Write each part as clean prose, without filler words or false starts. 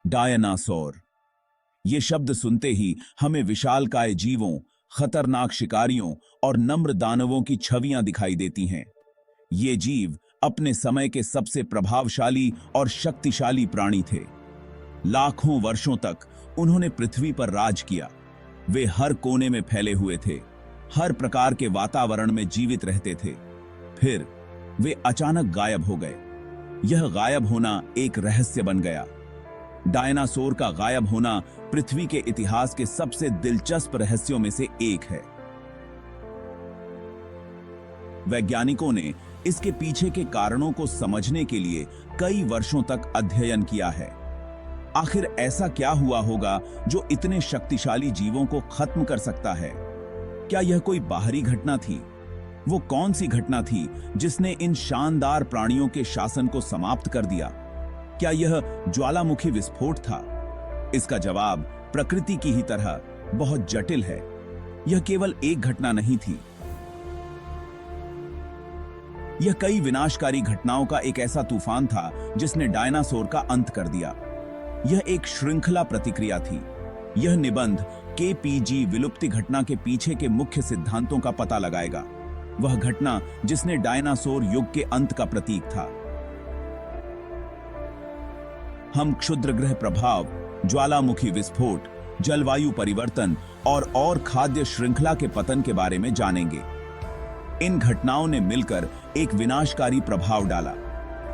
Dinosaur. ये शब्द सुनते ही हमें विशालकाय जीवों, खतरनाक शिकारियों और नम्र दानवों की छवियां दिखाई देती हैं। ये जीव अपने समय के सबसे प्रभावशाली और शक्तिशाली प्राणी थे। लाखों वर्षों तक उन्होंने पृथ्वी पर राज किया। वे हर कोने में फैले हुए थे, हर प्रकार के वातावरण में जीवित रहते थे। फिर वे अचानक गायब हो गए। यह गायब होना एक रहस्य बन गया। डायनासोर का गायब होना पृथ्वी के इतिहास के सबसे दिलचस्प रहस्यों में से एक है। वैज्ञानिकों ने इसके पीछे के कारणों को समझने के लिए कई वर्षों तक अध्ययन किया है। आखिर ऐसा क्या हुआ होगा जो इतने शक्तिशाली जीवों को खत्म कर सकता है? क्या यह कोई बाहरी घटना थी? वो कौन सी घटना थी जिसने इन शानदार प्राणियों के शासन को समाप्त कर दिया? क्या यह ज्वालामुखी विस्फोट था? इसका जवाब प्रकृति की ही तरह बहुत जटिल है। यह केवल एक घटना नहीं थी। यह कई विनाशकारी घटनाओं का एक ऐसा तूफान था जिसने डायनासोर का अंत कर दिया। यह एक श्रृंखला प्रतिक्रिया थी। यह निबंध केपीजी विलुप्ति घटना के पीछे के मुख्य सिद्धांतों का पता लगाएगा। वह घटना जिसने डायनासोर युग के अंत का प्रतीक था। हम क्षुद्रग्रह प्रभाव, ज्वालामुखी विस्फोट, जलवायु परिवर्तन और खाद्य श्रृंखला के पतन के बारे में जानेंगे। इन घटनाओं ने मिलकर एक विनाशकारी प्रभाव डाला।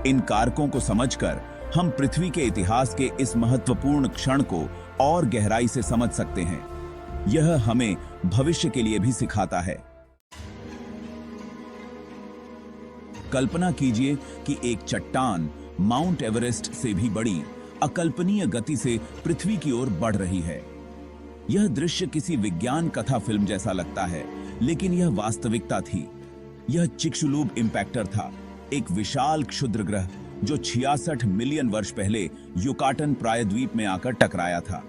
इन कारकों को समझकर हम पृथ्वी के इतिहास के इस महत्वपूर्ण क्षण को और गहराई से समझ सकते हैं। यह हमें भविष्य के लिए भी सिखाता है। कल्पना कीजिए कि एक चट्टान माउंट एवरेस्ट से भी बड़ी, अकल्पनीय गति से पृथ्वी की ओर बढ़ रही है। यह दृश्य किसी विज्ञान कथा फिल्म जैसा लगता है, लेकिन यह वास्तविकता थी। यह चिक्सुलूब इंपैक्टर था, एक विशाल क्षुद्रग्रह जो 66 मिलियन वर्ष पहले युकाटन प्रायद्वीप में आकर टकराया था।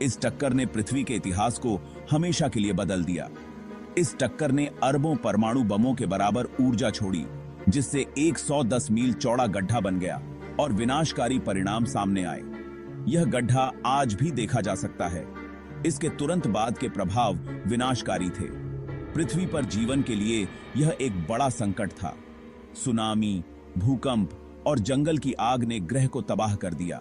इस टक्कर ने पृथ्वी के इतिहास को हमेशा के लिए बदल दिया। इस टक्कर ने अरबों परमाणु बमों के बराबर ऊर्जा छोड़ी, जिससे 110 मील चौड़ा गड्ढा बन गया और विनाशकारी परिणाम सामने आए। यह गड्ढा आज भी देखा जा सकता है। इसके तुरंत बाद के प्रभाव विनाशकारी थे। पृथ्वी पर जीवन के लिए यह एक बड़ा संकट था। सुनामी, भूकंप और जंगल की आग ने ग्रह को तबाह कर दिया।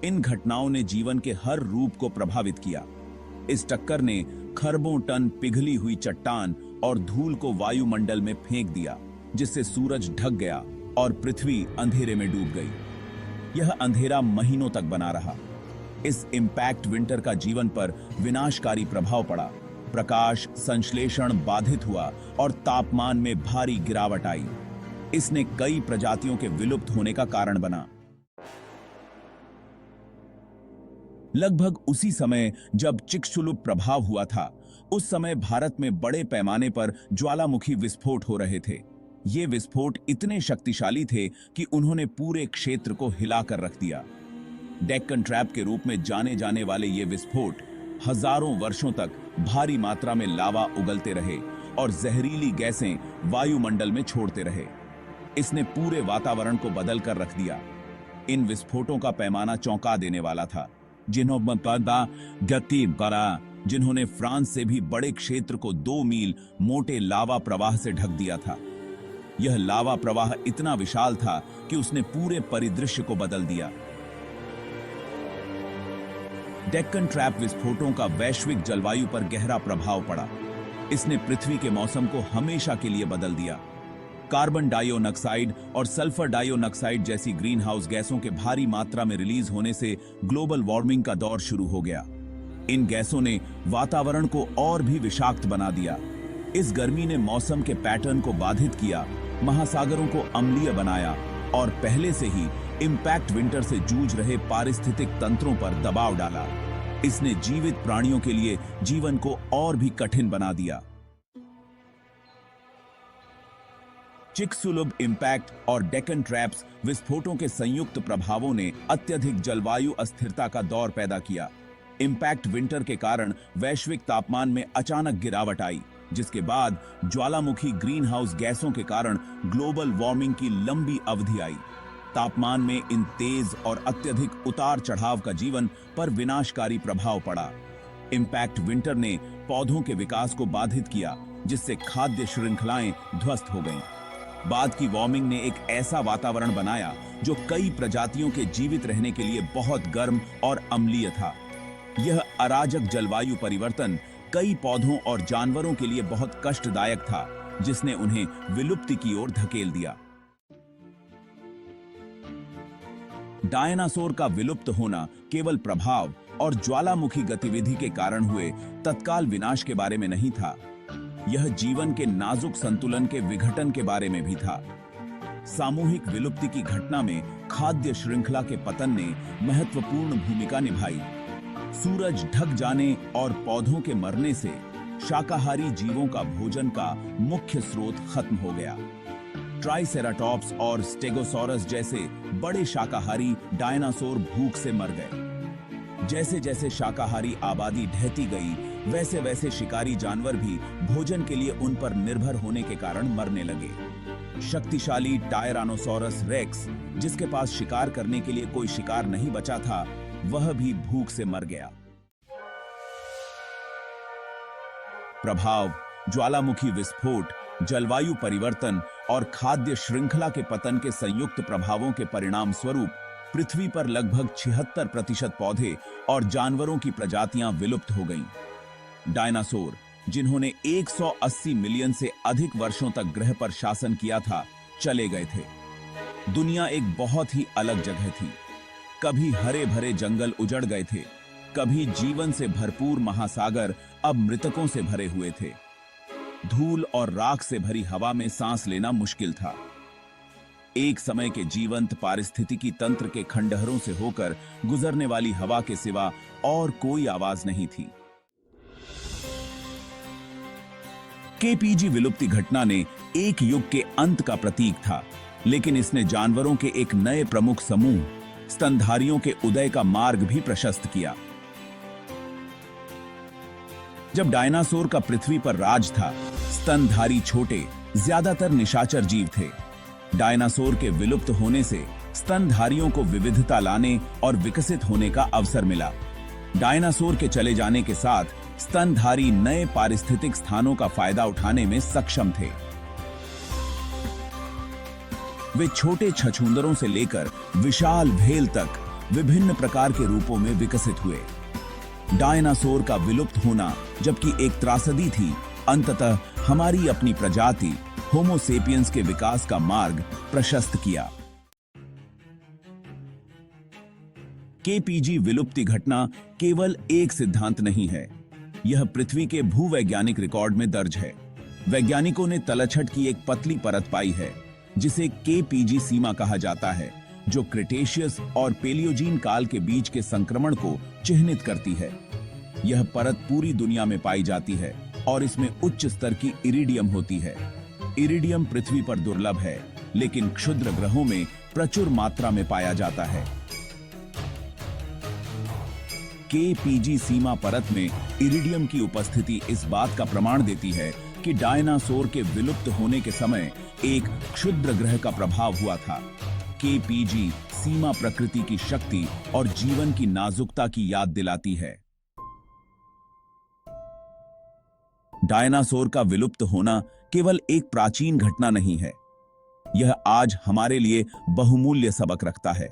इन घटनाओं ने जीवन के हर रूप को प्रभावित किया। इस टक्कर ने खरबों टन पिघली हुई चट्टान और धूल को वायुमंडल में फेंक दिया, जिससे सूरज ढक गया और पृथ्वी अंधेरे में डूब गई। यह अंधेरा महीनों तक बना रहा। इस इंपैक्ट विंटर का जीवन पर विनाशकारी प्रभाव पड़ा। प्रकाश संश्लेषण बाधित हुआ और तापमान में भारी गिरावट आई। इसने कई प्रजातियों के विलुप्त होने का कारण बना। लगभग उसी समय जब चिक्सुलूप प्रभाव हुआ था, उस समय भारत में बड़े पैमाने पर ज्वालामुखी विस्फोट हो रहे थे। ये विस्फोट इतने शक्तिशाली थे कि उन्होंने पूरे क्षेत्र को हिलाकर रख दिया। डेक्कन ट्रैप के रूप में जाने जाने वाले ये विस्फोट हजारों वर्षों तक भारी मात्रा में लावा उगलते रहे और जहरीली गैसें वायुमंडल में छोड़ते रहे। इसने पूरे वातावरण को बदल कर रख दिया। इन विस्फोटों का पैमाना चौंका देने वाला था, जिन्होंने फ्रांस से भी बड़े क्षेत्र को 2 मील मोटे लावा प्रवाह से ढक दिया था। यह लावा प्रवाह इतना विशाल था कि उसने पूरे परिदृश्य को बदल दिया। डेक्कन ट्रैप विस्फोटों का वैश्विक जलवायु पर गहरा प्रभाव पड़ा। इसने पृथ्वी के मौसम को हमेशा के लिए बदल दिया। कार्बन डाइऑक्साइड और सल्फर डाइऑक्साइड जैसी ग्रीन हाउस गैसों के भारी मात्रा में रिलीज होने से ग्लोबल वार्मिंग का दौर शुरू हो गया। इन गैसों ने वातावरण को और भी विषाक्त बना दिया। इस गर्मी ने मौसम के पैटर्न को बाधित किया, महासागरों को अम्लीय बनाया और पहले से ही इंपैक्ट विंटर से जूझ रहे पारिस्थितिक तंत्रों पर दबाव डाला। इसने जीवित प्राणियों के लिए जीवन को और भी कठिन बना दिया। चिक्सुलूब इंपैक्ट और डेक्कन ट्रैप्स विस्फोटों के संयुक्त प्रभावों ने अत्यधिक जलवायु अस्थिरता का दौर पैदा किया। इंपैक्ट विंटर के कारण वैश्विक तापमान में अचानक गिरावट आई, जिसके बाद ज्वालामुखी ग्रीन हाउस गैसों के कारण ग्लोबल वार्मिंग की लंबी अवधि आई। तापमान में इन तेज और अत्यधिक उतार चढ़ाव का जीवन पर विनाशकारी प्रभाव पड़ा। इंपैक्ट विंटर ने पौधों के विकास को बाधित किया, जिससे खाद्य श्रृंखलाएं ध्वस्त हो गईं। बाद की वार्मिंग ने एक ऐसा वातावरण बनाया जो कई प्रजातियों के जीवित रहने के लिए बहुत गर्म और अम्लीय था। यह अराजक जलवायु परिवर्तन कई पौधों और जानवरों के लिए बहुत कष्टदायक था, जिसने उन्हें विलुप्ति की ओर धकेल दिया। डायनासोर का विलुप्त होना केवल प्रभाव और ज्वालामुखी गतिविधि के कारण हुए तत्काल विनाश के बारे में नहीं था, यह जीवन के नाजुक संतुलन के विघटन के बारे में भी था। सामूहिक विलुप्ति की घटना में खाद्य श्रृंखला के पतन ने महत्वपूर्ण भूमिका निभाई। सूरज ढक जाने और पौधों के मरने से शाकाहारी जीवों का भोजन का मुख्य स्रोत खत्म हो गया। ट्राइसेराटॉप्स और स्टेगोसॉरस जैसे बड़े शाकाहारी डायनासोर भूख से मर गए। जैसे जैसे शाकाहारी आबादी ढहती गई, वैसे वैसे शिकारी जानवर भी भोजन के लिए उन पर निर्भर होने के कारण मरने लगे। शक्तिशाली टायरानोसोरस रेक्स, जिसके पास शिकार करने के लिए कोई शिकार नहीं बचा था, वह भी भूख से मर गया। प्रभाव, ज्वालामुखी विस्फोट, जलवायु परिवर्तन और खाद्य श्रृंखला के पतन के संयुक्त प्रभावों के परिणाम स्वरूप पृथ्वी पर लगभग 76% पौधे और जानवरों की प्रजातियां विलुप्त हो गईं। डायनासोर, जिन्होंने 180 मिलियन से अधिक वर्षों तक ग्रह पर शासन किया था, चले गए थे। दुनिया एक बहुत ही अलग जगह थी। कभी हरे भरे जंगल उजड़ गए थे, कभी जीवन से भरपूर महासागर अब मृतकों से भरे हुए थे। धूल और राख से भरी हवा में सांस लेना मुश्किल था। एक समय के जीवंत पारिस्थितिकी तंत्र के खंडहरों से होकर गुजरने वाली हवा के सिवा और कोई आवाज नहीं थी। केपीजी विलुप्ति घटना ने एक युग के अंत का प्रतीक था, लेकिन इसने जानवरों के एक नए प्रमुख समूह, स्तनधारियों के उदय का मार्ग भी प्रशस्त किया। जब डायनासोर का पृथ्वी पर राज था, स्तनधारी छोटे, ज्यादातर निशाचर जीव थे। डायनासोर के विलुप्त होने से स्तनधारियों को विविधता लाने और विकसित होने का अवसर मिला। डायनासोर के चले जाने के साथ स्तनधारी नए पारिस्थितिक स्थानों का फायदा उठाने में सक्षम थे। वे छोटे छछूंदरों से लेकर विशाल भेल तक विभिन्न प्रकार के रूपों में विकसित हुए। डायनासोर का विलुप्त होना, जबकि एक त्रासदी थी, अंततः हमारी अपनी प्रजाति होमो सेपियंस के विकास का मार्ग प्रशस्त किया। केपीजी विलुप्ति घटना केवल एक सिद्धांत नहीं है, यह पृथ्वी के भूवैज्ञानिक रिकॉर्ड में दर्ज है। वैज्ञानिकों ने तलछट की एक पतली परत पाई है, जिसे केपीजी सीमा कहा जाता है, जो क्रिटेशियस और पेलियोजीन काल के बीच के संक्रमण को चिह्नित करती है। यह परत पूरी दुनिया में पाई जाती है और इसमें उच्च स्तर की इरिडियम होती है। इरिडियम पृथ्वी पर दुर्लभ है, लेकिन क्षुद्र ग्रहों में प्रचुर मात्रा में पाया जाता है। केपीजी सीमा परत में इरिडियम की उपस्थिति इस बात का प्रमाण देती है कि डायनासोर के विलुप्त होने के समय एक क्षुद्र ग्रह का प्रभाव हुआ था। केपीजी सीमा प्रकृति की शक्ति और जीवन की नाजुकता की याद दिलाती है। डायनासोर का विलुप्त होना केवल एक प्राचीन घटना नहीं है, यह आज हमारे लिए बहुमूल्य सबक रखता है।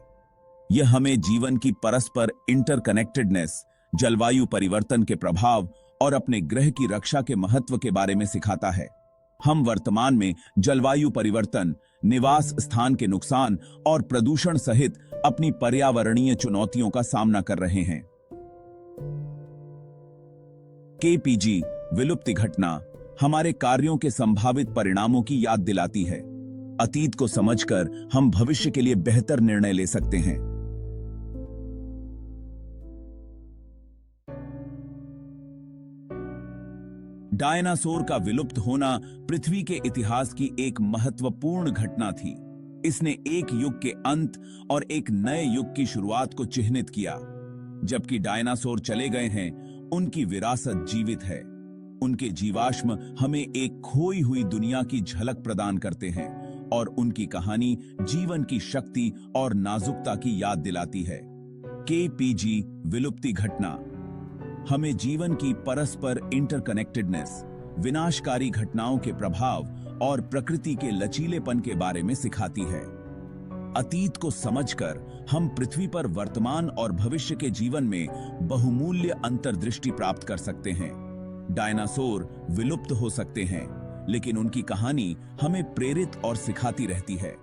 यह हमें जीवन की परस्पर इंटरकनेक्टेडनेस, जलवायु परिवर्तन के प्रभाव और अपने ग्रह की रक्षा के महत्व के बारे में सिखाता है। हम वर्तमान में जलवायु परिवर्तन, निवास स्थान के नुकसान और प्रदूषण सहित अपनी पर्यावरणीय चुनौतियों का सामना कर रहे हैं। केपीजी विलुप्ति घटना हमारे कार्यों के संभावित परिणामों की याद दिलाती है। अतीत को समझकर हम भविष्य के लिए बेहतर निर्णय ले सकते हैं। डायनासोर का विलुप्त होना पृथ्वी के इतिहास की एक महत्वपूर्ण घटना थी। इसने एक युग के अंत और एक नए युग की शुरुआत को चिह्नित किया। जबकि डायनासोर चले गए हैं, उनकी विरासत जीवित है। उनके जीवाश्म हमें एक खोई हुई दुनिया की झलक प्रदान करते हैं और उनकी कहानी जीवन की शक्ति और नाजुकता की याद दिलाती है। KPG विलुप्ति घटना हमें जीवन की परस्पर इंटरकनेक्टेडनेस, विनाशकारी घटनाओं के प्रभाव और प्रकृति के लचीलेपन के बारे में सिखाती है। अतीत को समझकर हम पृथ्वी पर वर्तमान और भविष्य के जीवन में बहुमूल्य अंतर्दृष्टि प्राप्त कर सकते हैं। डायनासोर विलुप्त हो सकते हैं, लेकिन उनकी कहानी हमें प्रेरित और सिखाती रहती है।